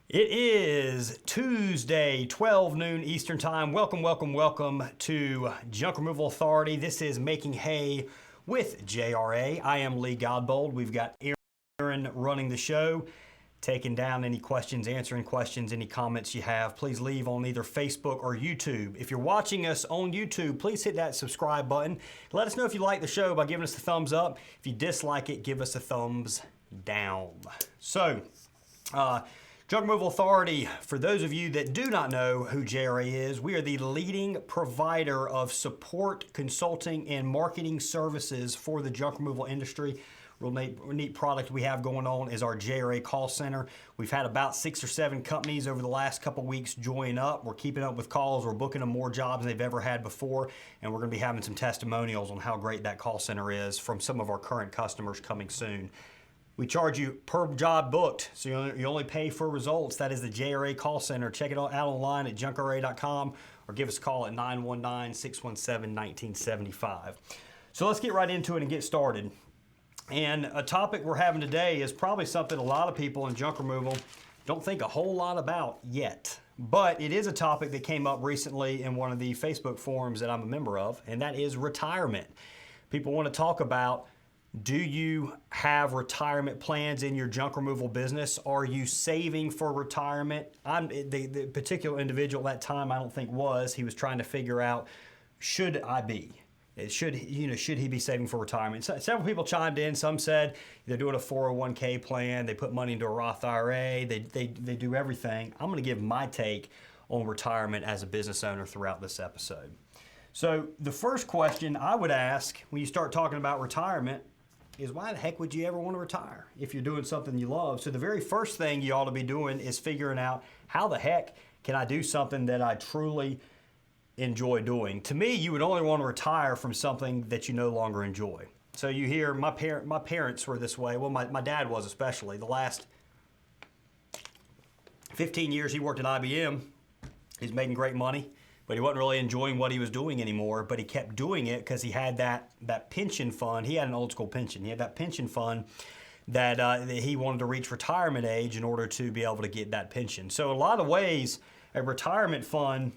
It is Tuesday, 12 noon Eastern Time. Welcome to Junk Removal Authority. This is Making Hay with JRA. I am Lee Godbold. We've got Aaron running the show, taking down any questions, answering questions, any comments you have. Please leave on either Facebook or YouTube. If you're watching us on YouTube, please hit that subscribe button. Let us know if you like the show by giving us a thumbs up. If you dislike it, give us a thumbs down. So, Junk Removal Authority, for those of you that do not know who JRA is, we are the leading provider of support, consulting, and marketing services for the junk removal industry. Real neat product we have going on is our JRA call center. We've had about 6 or 7 companies over the last couple weeks join up. We're keeping up with calls. We're booking them more jobs than they've ever had before, and we're going to be having some testimonials on how great that call center is from some of our current customers coming soon. We charge you per job booked, so you only pay for results. That is the JRA call center. Check it out online at JRA.com or give us a call at 919-617-1975. So let's get right into it and get started. And a topic we're having today is probably something a lot of people in junk removal don't think a whole lot about yet. But it is a topic that came up recently in one of the Facebook forums that I'm a member of, and that is retirement. People want to talk about, do you have retirement plans in your junk removal business? Are you saving for retirement? The particular individual at that time, I don't think he was trying to figure out, should I be? Should he be saving for retirement? Several people chimed in. Some said they're doing a 401k plan. They put money into a Roth IRA. They do everything. I'm going to give my take on retirement as a business owner throughout this episode. So the first question I would ask when you start talking about retirement is, why the heck would you ever want to retire if you're doing something you love? So the very first thing you ought to be doing is figuring out, how the heck can I do something that I truly enjoy doing? To me, you would only want to retire from something that you no longer enjoy. So you hear, my parents were this way. Well, my dad was, especially. The last 15 years he worked at IBM. He's making great money, but he wasn't really enjoying what he was doing anymore. But he kept doing it because he had that pension fund. He had an old school pension. He had that pension fund that he wanted to reach retirement age in order to be able to get that pension. So in a lot of ways, a retirement fund,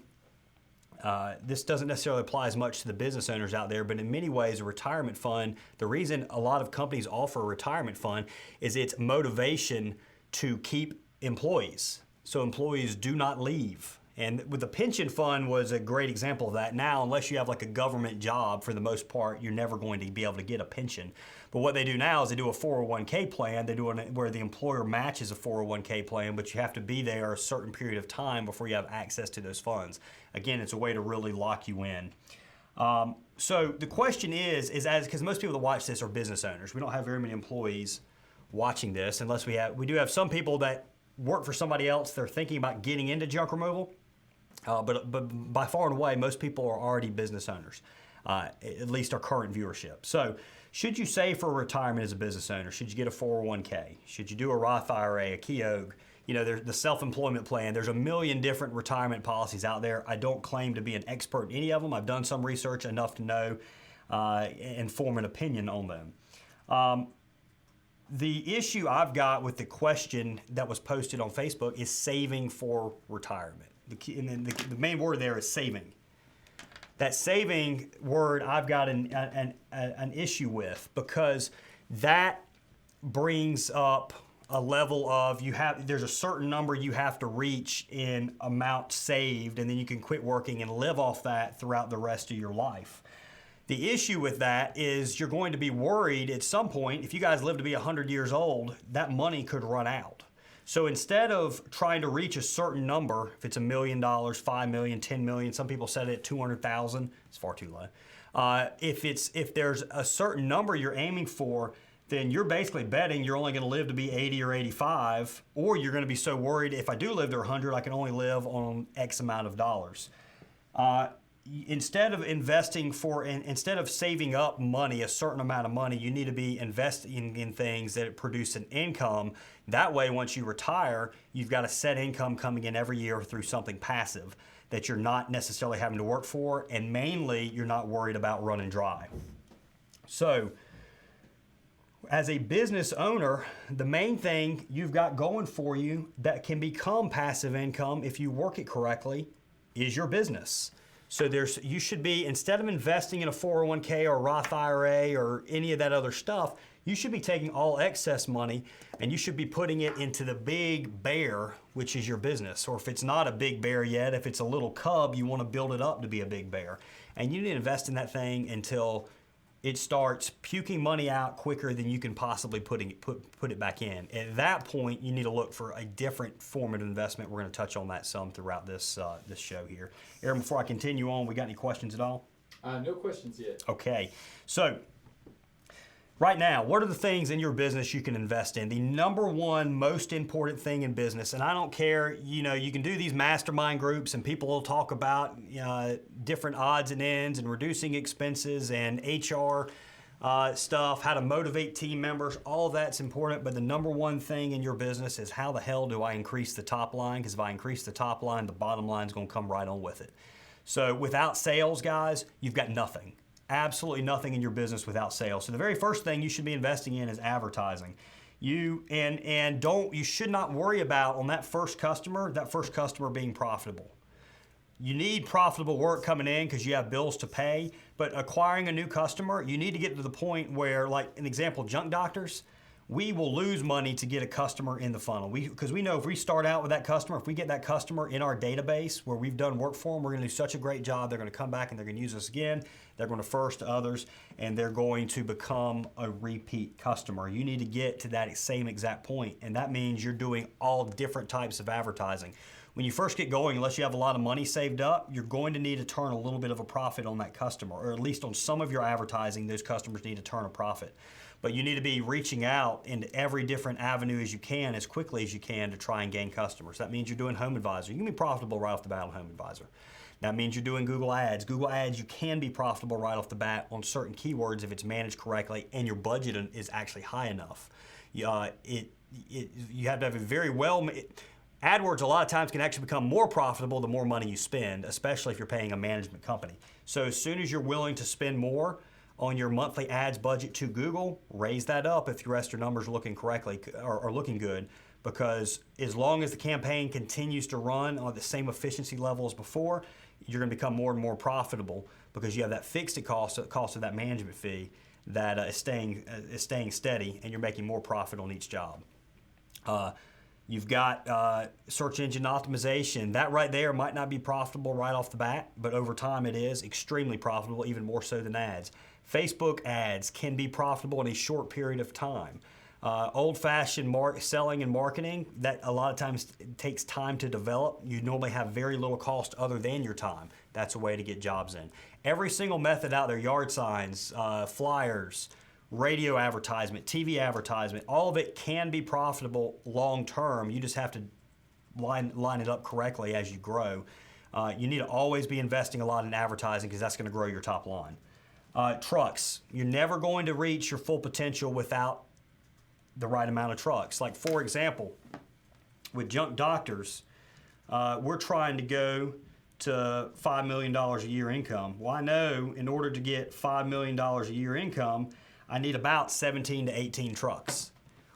this doesn't necessarily apply as much to the business owners out there, but in many ways, a retirement fund, the reason a lot of companies offer a retirement fund is its motivation to keep employees, so employees do not leave. And with the pension fund was a great example of that. Now, unless you have like a government job, for the most part, you're never going to be able to get a pension. But what they do now is they do a 401k plan. They do it where the employer matches a 401k plan, but you have to be there a certain period of time before you have access to those funds. Again, it's a way to really lock you in. So the question is because most people that watch this are business owners. We don't have very many employees watching this, unless we do have some people that work for somebody else. They're thinking about getting into junk removal. But by far and away, most people are already business owners, at least our current viewership. So should you save for retirement as a business owner? Should you get a 401k? Should you do a Roth IRA, a Keogh? There's the self-employment plan. There's a million different retirement policies out there. I don't claim to be an expert in any of them. I've done some research enough to know and form an opinion on them. The issue I've got with the question that was posted on Facebook is saving for retirement. The main word there is saving. That saving word I've got an issue with, because that brings up a level of there's a certain number you have to reach in amount saved, and then you can quit working and live off that throughout the rest of your life. The issue with that is you're going to be worried at some point, if you guys live to be 100 years old, that money could run out. So instead of trying to reach a certain number, if it's $1 million, $5 million, $10 million, some people set it at 200,000, it's far too low. If there's a certain number you're aiming for, then you're basically betting you're only going to live to be 80 or 85, or you're going to be so worried, if I do live to 100, I can only live on X amount of dollars. Instead of saving up money, a certain amount of money, you need to be investing in things that produce an income. That way, once you retire, you've got a set income coming in every year through something passive that you're not necessarily having to work for, and mainly, you're not worried about running dry. So as a business owner, the main thing you've got going for you that can become passive income if you work it correctly is your business. So you should be, instead of investing in a 401k or a Roth IRA or any of that other stuff, you should be taking all excess money and you should be putting it into the big bear, which is your business. Or if it's not a big bear yet, if it's a little cub, you want to build it up to be a big bear. And you need to invest in that thing until it starts puking money out quicker than you can possibly put it back in. At that point, you need to look for a different form of investment. We're going to touch on that some throughout this show here. Aaron, before I continue on, we got any questions at all? No questions yet. Okay, so right now, what are the things in your business you can invest in? The number one most important thing in business, and I don't care, you can do these mastermind groups and people will talk about different odds and ends and reducing expenses and HR stuff, how to motivate team members, all of that's important, but the number one thing in your business is how the hell do I increase the top line? Because if I increase the top line, the bottom line is going to come right on with it. So without sales, guys, you've got nothing. Absolutely nothing in your business without sales. So the very first thing you should be investing in is advertising. You should not worry about on that first customer being profitable. You need profitable work coming in because you have bills to pay, but acquiring a new customer, you need to get to the point where, like an example, junk doctors, we will lose money to get a customer in the funnel. Because we know if we start out with that customer, if we get that customer in our database where we've done work for them, we're going to do such a great job. They're going to come back and they're going to use us again. They're going to refer us to others, and they're going to become a repeat customer. You need to get to that same exact point, and that means you're doing all different types of advertising. When you first get going, unless you have a lot of money saved up, you're going to need to turn a little bit of a profit on that customer, or at least on some of your advertising, those customers need to turn a profit. But you need to be reaching out into every different avenue as you can, as quickly as you can to try and gain customers. That means you're doing Home Advisor. You can be profitable right off the bat on Home Advisor. That means you're doing Google Ads. Google Ads, you can be profitable right off the bat on certain keywords if it's managed correctly and your budget is actually high enough. You have to have a very well... AdWords a lot of times can actually become more profitable the more money you spend, especially if you're paying a management company. So as soon as you're willing to spend more on your monthly ads budget to Google, raise that up if the rest of your numbers are looking correctly or looking good, because as long as the campaign continues to run on the same efficiency level as before, you're going to become more and more profitable because you have that fixed cost of that management fee that is staying steady, and you're making more profit on each job. You've got search engine optimization. That right there might not be profitable right off the bat, but over time it is extremely profitable, even more so than ads. Facebook ads can be profitable in a short period of time. Old-fashioned selling and marketing, that a lot of times takes time to develop. You normally have very little cost other than your time. That's a way to get jobs in. Every single method out there, yard signs, flyers, radio advertisement, TV advertisement, all of it can be profitable long term. You just have to line it up correctly as you grow. You need to always be investing a lot in advertising because that's going to grow your top line. Trucks, you're never going to reach your full potential without the right amount of trucks. Like for example, with junk doctors, we're trying to go to $5 million a year income. Well, I know in order to get $5 million a year income, I need about 17 to 18 trucks.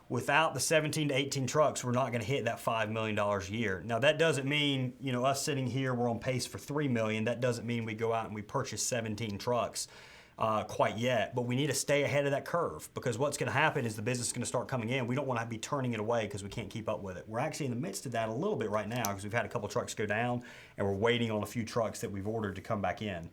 Without the 17 to 18 trucks, we're not going to hit that $5 million a year. Now, that doesn't mean, us sitting here, we're on pace for $3 million. That doesn't mean we go out and we purchase 17 trucks quite yet. But we need to stay ahead of that curve, because what's going to happen is the business is going to start coming in. We don't want to be turning it away because we can't keep up with it. We're actually in the midst of that a little bit right now because we've had a couple trucks go down, and we're waiting on a few trucks that we've ordered to come back in.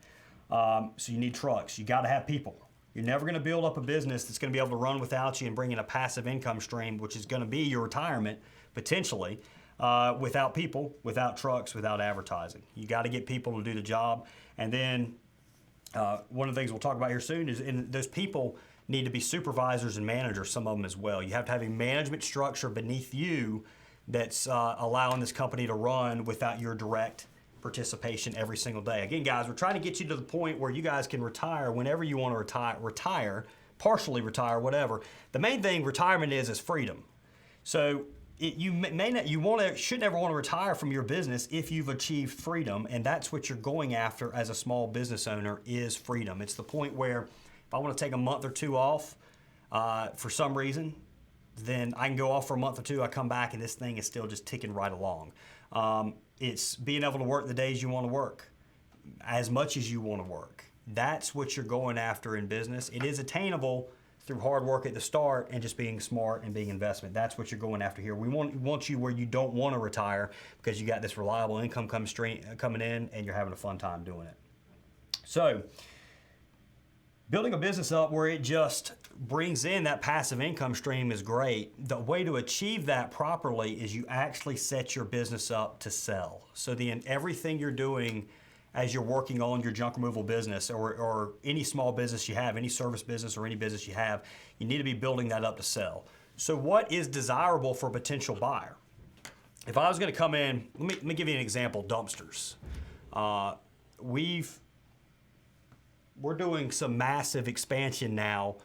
So you need trucks. You got to have people. You're never going to build up a business that's going to be able to run without you and bring in a passive income stream, which is going to be your retirement, potentially, without people, without trucks, without advertising. You got to get people to do the job. And then one of the things we'll talk about here soon is those people need to be supervisors and managers, some of them as well. You have to have a management structure beneath you that's allowing this company to run without your direct participation every single day. Again, guys, we're trying to get you to the point where you guys can retire whenever you want to retire, partially retire, whatever. The main thing retirement is freedom. So you should never want to retire from your business if you've achieved freedom, and that's what you're going after as a small business owner is freedom. It's the point where if I want to take a month or two off, for some reason, then I can go off for a month or two. I come back and this thing is still just ticking right along. It's being able to work the days you want to work, as much as you want to work. That's what you're going after in business. It is attainable through hard work at the start and just being smart and being investment. That's what you're going after here. We want you where you don't want to retire because you got this reliable income coming in and you're having a fun time doing it. So, building a business up where it just brings in that passive income stream is great. The way to achieve that properly is you actually set your business up to sell. So everything you're doing as you're working on your junk removal business or any small business you have, any service business or any business you have, you need to be building that up to sell. So what is desirable for a potential buyer? If I was going to come in, let me give you an example, dumpsters. We're doing some massive expansion now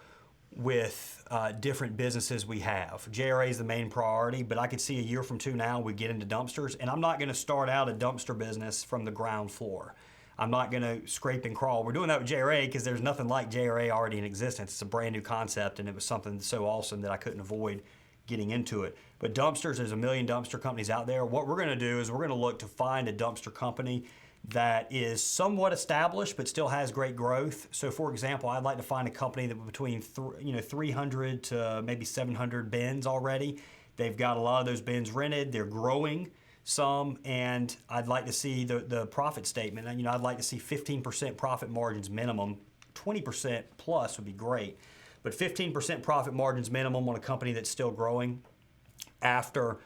with different businesses we have. JRA is the main priority, but I could see a year from now we get into dumpsters, and I'm not going to start out a dumpster business from the ground floor. I'm not going to scrape and crawl. We're doing that with JRA because there's nothing like JRA already in existence. It's a brand new concept, and it was something so awesome that I couldn't avoid getting into it. But dumpsters, there's a million dumpster companies out there. What we're going to do is we're going to look to find a dumpster company that is somewhat established but still has great growth. So for example, I'd like to find a company that between 300 to maybe 700 bins already. They've got a lot of those bins rented. They're growing some, and I'd like to see the profit statement. And I'd like to see 15% profit margins minimum. 20% plus would be great, but 15% profit margins minimum on a company that's still growing after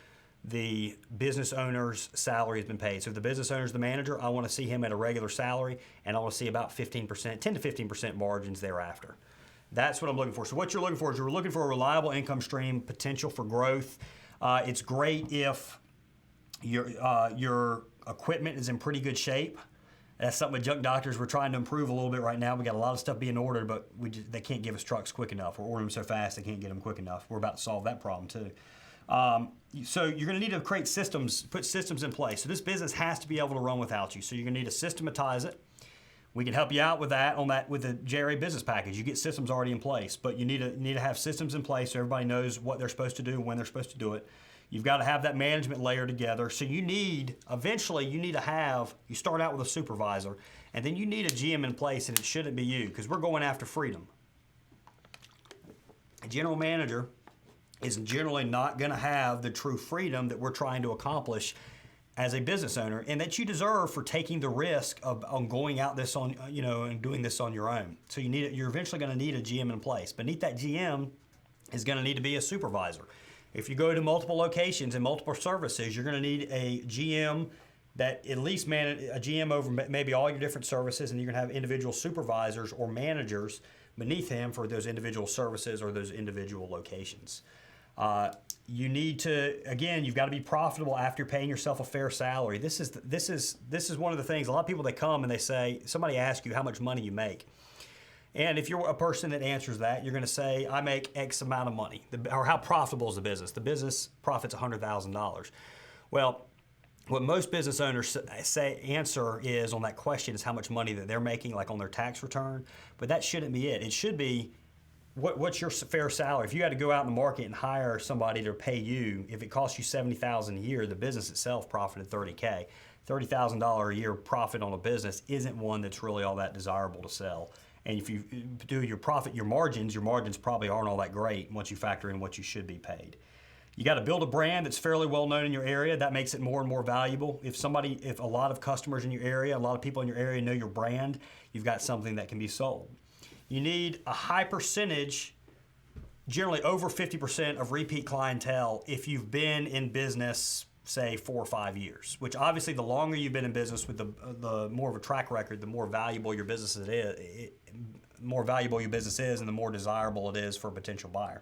the business owner's salary has been paid. So if the business owner's the manager, I want to see him at a regular salary, and I want to see about 15%, 10 to 15% margins thereafter. That's what I'm looking for. So what you're looking for is you're looking for a reliable income stream, potential for growth. It's great if your equipment is in pretty good shape. That's something with junk doctors we're trying to improve a little bit right now. We got a lot of stuff being ordered, but they can't give us trucks quick enough. We're ordering them so fast they can't get them quick enough. We're about to solve that problem too. So you're going to need to create systems, put systems in place. So this business has to be able to run without you. So you're going to need to systematize it. We can help you out with that with the JRA business package. You get systems already in place, but you need to have systems in place so everybody knows what they're supposed to do, when they're supposed to do it. You've got to have that management layer together. So eventually you start out with a supervisor, and then you need a GM in place, and it shouldn't be you because we're going after freedom. A general manager is generally not going to have the true freedom that we're trying to accomplish as a business owner, and that you deserve for taking the risk on going out this on and doing this on your own. So you're eventually going to need a GM in place. Beneath that GM is going to need to be a supervisor. If you go to multiple locations and multiple services, you're going to need a GM that at least manage a GM over maybe all your different services, and you're going to have individual supervisors or managers beneath him for those individual services or those individual locations. You've got to be profitable after paying yourself a fair salary. This is one of the things. A lot of people, they come and they say, somebody asks you how much money you make. And if you're a person that answers that, you're going to say, I make X amount of money. Or how profitable is the business? The business profits $100,000. Well, what most business owners answer is on that question is how much money that they're making, like on their tax return. But that shouldn't be it. It should be, what's your fair salary? If you had to go out in the market and hire somebody to pay you, if it costs you $70,000 a year, the business itself profited $30K. $30,000 a year profit on a business isn't one that's really all that desirable to sell. And if you do your margins probably aren't all that great once you factor in what you should be paid. You got to build a brand that's fairly well known in your area. That makes it more and more valuable. If a lot of customers in your area, a lot of people in your area know your brand, you've got something that can be sold. You need a high percentage, generally over 50% of repeat clientele if you've been in business, say 4 or 5 years, which obviously the longer you've been in business with the more of a track record, the more valuable your business is, and the more desirable it is for a potential buyer.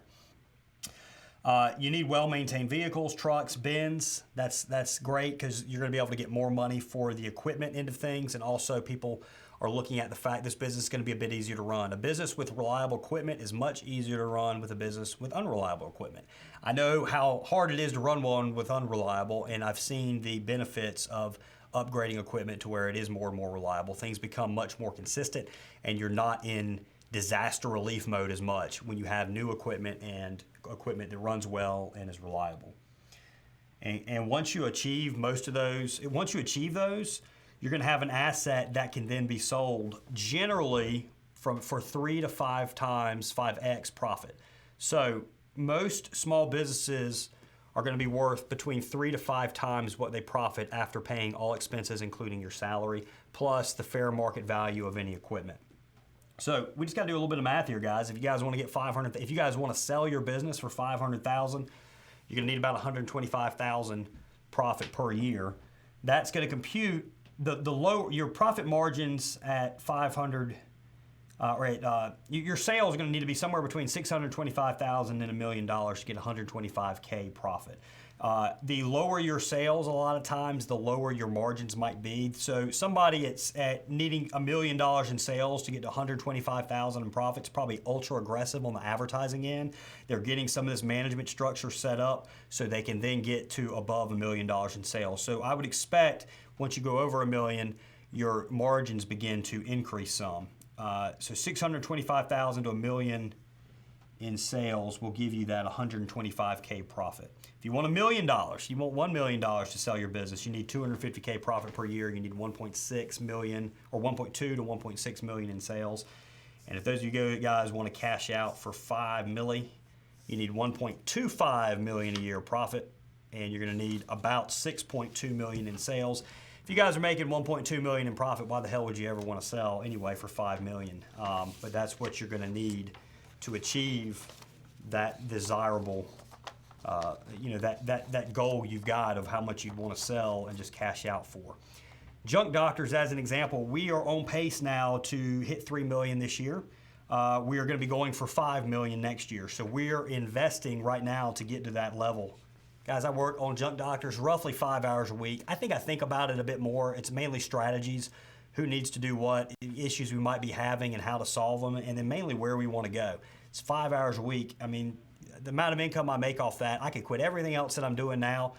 You need well-maintained vehicles, trucks, bins. That's great because you're going to be able to get more money for the equipment end of things, and also people are looking at the fact this business is going to be a bit easier to run. A business with reliable equipment is much easier to run with a business with unreliable equipment. I know how hard it is to run one with unreliable, and I've seen the benefits of upgrading equipment to where it is more and more reliable. Things become much more consistent, and you're not in disaster relief mode as much when you have new equipment and equipment that runs well and is reliable. And once you achieve those, you're going to have an asset that can then be sold generally for 3 to 5 times 5x profit. So most small businesses are going to be worth between 3 to 5 times what they profit after paying all expenses, including your salary, plus the fair market value of any equipment. So we just got to do a little bit of math here, guys. If you guys want to get if you guys want to sell your business for $500,000, you're going to need about $125,000 profit per year. That's going to compute your profit margins at 500. Your sales are going to need to be somewhere between $625,000 and $1 million to get $125K profit. The lower your sales, a lot of times, the lower your margins might be. So somebody at needing $1 million in sales to get to $125,000 in profits, probably ultra aggressive on the advertising end. They're getting some of this management structure set up so they can then get to above $1 million in sales. So I would expect once you go over $1 million, your margins begin to increase some. So $625,000 to $1 million in sales will give you that $125K profit. If you want $1 million, you want $1 million to sell your business, you need $250K profit per year. You need 1.6 million or 1.2 to 1.6 million in sales. And if those of you guys want to cash out for $5 million, you need 1.25 million a year profit, and you're going to need about 6.2 million in sales. If you guys are making 1.2 million in profit, why the hell would you ever want to sell anyway for 5 million? But that's what you're going to need to achieve that desirable, that goal you've got of how much you'd want to sell and just cash out for. Junk Doctors, as an example, we are on pace now to hit 3 million this year. We are going to be going for 5 million next year. So we're investing right now to get to that level. Guys, I work on Junk Doctors roughly 5 hours a week. I think about it a bit more. It's mainly strategies, who needs to do what, issues we might be having and how to solve them, and then mainly where we want to go. It's 5 hours a week. I mean, the amount of income I make off that, I could quit everything else that I'm doing now,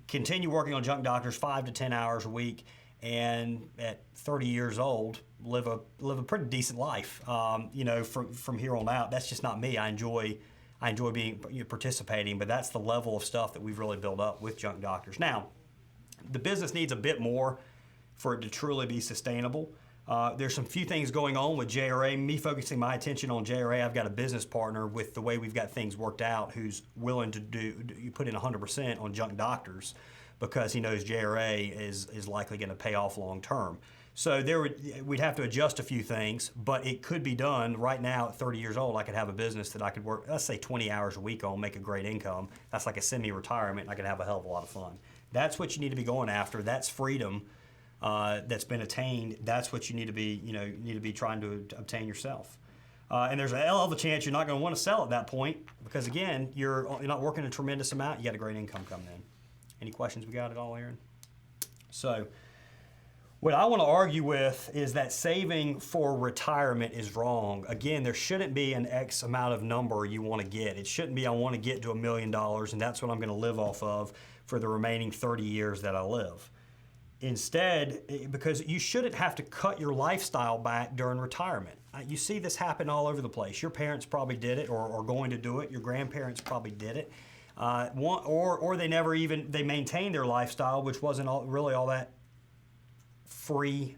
continue working on Junk Doctors 5 to 10 hours a week, and at 30 years old, live a pretty decent life. From here on out. That's just not me. I enjoy participating, but that's the level of stuff that we've really built up with Junk Doctors. Now, the business needs a bit more for it to truly be sustainable. There's some few things going on with JRA. Me focusing my attention on JRA, I've got a business partner with the way we've got things worked out who's willing to put in 100% on Junk Doctors because he knows JRA is likely going to pay off long term. So we'd have to adjust a few things, but it could be done. Right now at 30 years old, I could have a business that I could work, let's say 20 hours a week on, make a great income. That's like a semi-retirement, and I could have a hell of a lot of fun. That's what you need to be going after. That's freedom that's been attained. That's what you need to be trying to obtain yourself. And there's a hell of a chance you're not going to want to sell at that point because, again, you're not working a tremendous amount. You got a great income coming in. Any questions we got at all, Aaron? So what I want to argue with is that saving for retirement is wrong. Again, there shouldn't be an X amount of number you want to get. It shouldn't be I want to get to $1 million and that's what I'm going to live off of for the remaining 30 years that I live. Instead, because you shouldn't have to cut your lifestyle back during retirement. You see this happen all over the place. Your parents probably did it or are going to do it. Your grandparents probably did it. Or they maintained their lifestyle, which wasn't really all that free,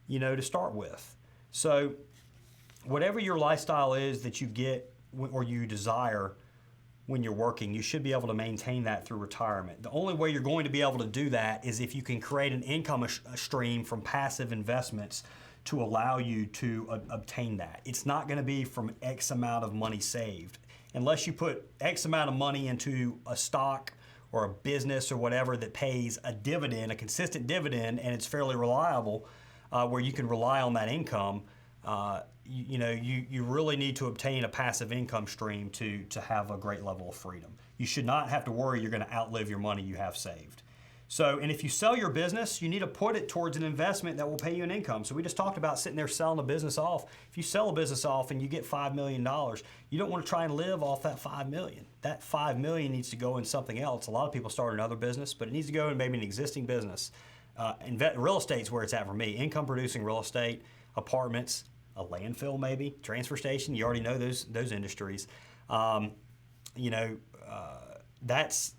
to start with. So whatever your lifestyle is that you get or you desire when you're working, you should be able to maintain that through retirement. The only way you're going to be able to do that is if you can create an income stream from passive investments to allow you to obtain that. It's not going to be from X amount of money saved. Unless you put X amount of money into a stock or a business or whatever that pays a dividend, a consistent dividend, and it's fairly reliable, where you can rely on that income, you really need to obtain a passive income stream to have a great level of freedom. You should not have to worry you're going to outlive your money you have saved. So, and if you sell your business, you need to put it towards an investment that will pay you an income. So we just talked about sitting there selling a business off. If you sell a business off and you get $5 million, you don't want to try and live off that $5 million. That $5 million needs to go in something else. A lot of people start another business, but it needs to go in maybe an existing business. Real estate's where it's at for me. Income producing real estate, apartments, a landfill, maybe transfer station. You already know those industries. That's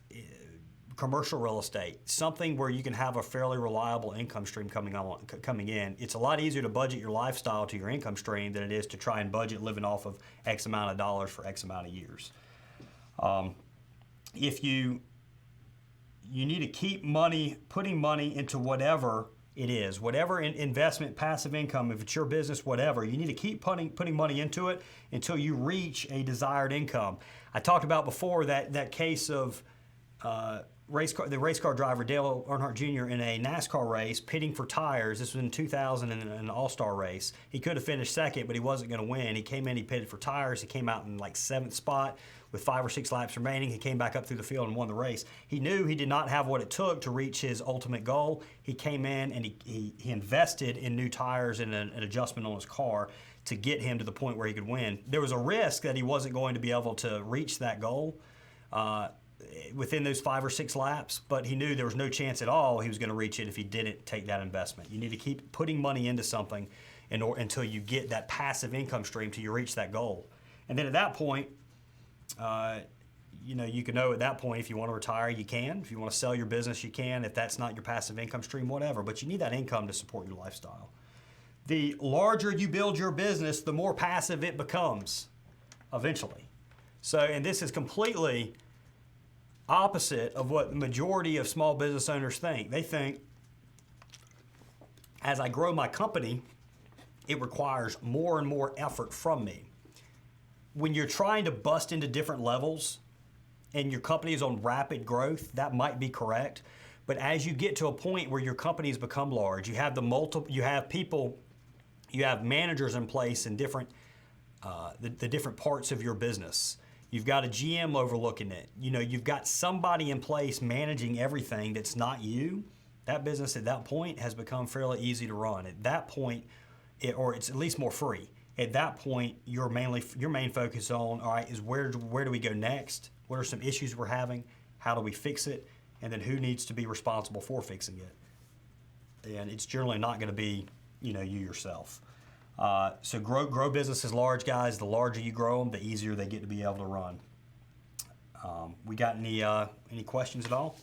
commercial real estate, something where you can have a fairly reliable income stream coming in. It's a lot easier to budget your lifestyle to your income stream than it is to try and budget living off of X amount of dollars for X amount of years. If you need to keep putting money into whatever it is, whatever investment, passive income, if it's your business, whatever, you need to keep putting money into it until you reach a desired income. I talked about before that case of the race car driver Dale Earnhardt Jr. in a NASCAR race pitting for tires. This was in 2000 in an all-star race. He could have finished second, but he wasn't going to win. He came in, he pitted for tires. He came out in like 7th spot with 5 or 6 laps remaining. He came back up through the field and won the race. He knew he did not have what it took to reach his ultimate goal. He came in and he invested in new tires and an adjustment on his car to get him to the point where he could win. There was a risk that he wasn't going to be able to reach that goal within those 5 or 6 laps, but he knew there was no chance at all he was going to reach it if he didn't take that investment. You need to keep putting money into something until you get that passive income stream till you reach that goal. And then at that point, you can know at that point if you want to retire, you can. If you want to sell your business, you can. If that's not your passive income stream, whatever. But you need that income to support your lifestyle. The larger you build your business, the more passive it becomes eventually. So, and this is completely opposite of what the majority of small business owners think. They think, as I grow my company, it requires more and more effort from me. When you're trying to bust into different levels and your company is on rapid growth, that might be correct. But as you get to a point where your company has become large, you have you have managers in place in different the different parts of your business. You've got a GM overlooking it. You've got somebody in place managing everything that's not you. That business at that point has become fairly easy to run. At that point, or it's at least more free. At that point, your main focus on, all right, is where do we go next? What are some issues we're having? How do we fix it? And then who needs to be responsible for fixing it? And it's generally not going to be, you yourself. So grow businesses large, guys. The larger you grow them, the easier they get to be able to run. We got any questions at all?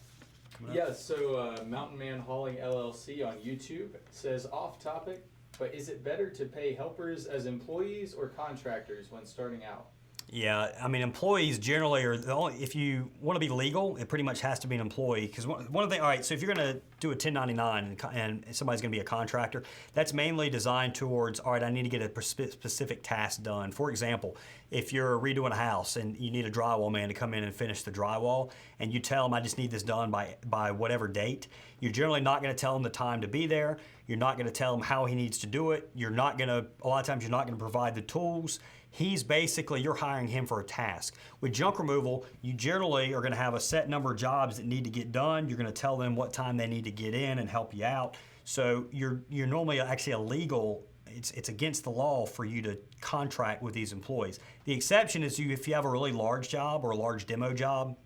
Yeah, so Mountain Man Hauling LLC on YouTube says, off topic, but is it better to pay helpers as employees or contractors when starting out? Yeah, I mean, employees generally are the only, if you want to be legal, it pretty much has to be an employee. Because one of the things, all right, so if you're going to do a 1099 and somebody's going to be a contractor, that's mainly designed towards, all right, I need to get a specific task done. For example, if you're redoing a house and you need a drywall man to come in and finish the drywall, and you tell them, I just need this done by whatever date, you're generally not going to tell him the time to be there. You're not going to tell him how he needs to do it. A lot of times you're not going to provide the tools. You're hiring him for a task. With junk removal, you generally are going to have a set number of jobs that need to get done. You're going to tell them what time they need to get in and help you out. So you're normally actually illegal. It's against the law for you to contract with these employees. The exception is if you have a really large job or a large demo job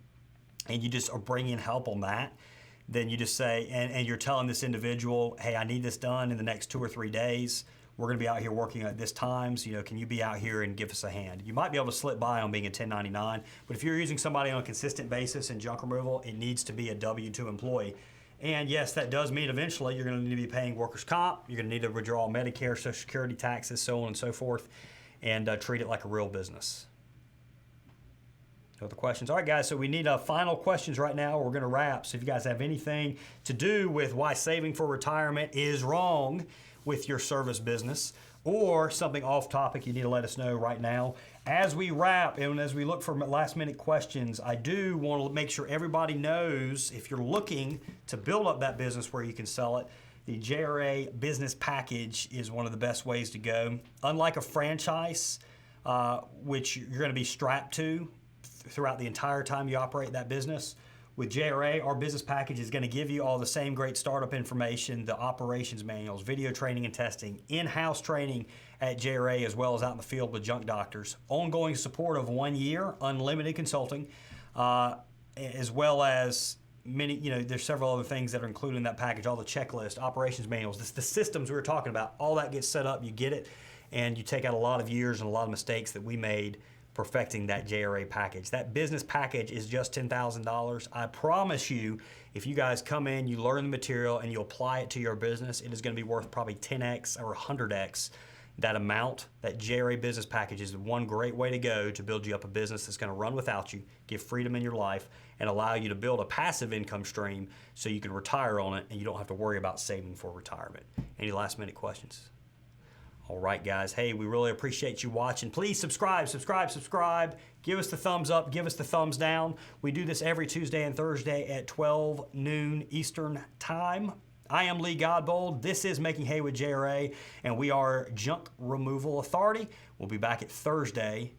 and you just are bringing help on that, then you just say, and you're telling this individual, hey, I need this done in the next 2 or 3 days. We're going to be out here working at this times. Can you be out here and give us a hand? You might be able to slip by on being a 1099, but if you're using somebody on a consistent basis in junk removal, it needs to be a W-2 employee. And yes, that does mean eventually you're going to need to be paying workers' comp. You're going to need to withdraw Medicare, Social Security taxes, so on and so forth, and treat it like a real business. No other questions? All right, guys, so we need final questions right now. We're going to wrap. So if you guys have anything to do with why saving for retirement is wrong with your service business or something off topic, you need to let us know right now. As we wrap and as we look for last minute questions, I do want to make sure everybody knows if you're looking to build up that business where you can sell it, the JRA business package is one of the best ways to go. Unlike a franchise, which you're going to be strapped to throughout the entire time you operate that business, with JRA, our business package is going to give you all the same great startup information, the operations manuals, video training and testing, in-house training at JRA as well as out in the field with junk doctors, ongoing support of 1 year, unlimited consulting, as well as many, there's several other things that are included in that package, all the checklist, operations manuals, the systems we were talking about, all that gets set up, you get it. and you take out a lot of years and a lot of mistakes that we made perfecting that JRA package. That business package is just $10,000. I promise you, if you guys come in, you learn the material, and you apply it to your business, it is going to be worth probably 10x or 100x that amount. That JRA business package is one great way to go to build you up a business that's going to run without you, give freedom in your life, and allow you to build a passive income stream so you can retire on it and you don't have to worry about saving for retirement. Any last minute questions? All right, guys. Hey, we really appreciate you watching. Please subscribe. Give us the thumbs up. Give us the thumbs down. We do this every Tuesday and Thursday at 12 noon Eastern Time. I am Lee Godbold. This is Making Hay with JRA, and we are Junk Removal Authority. We'll be back at Thursday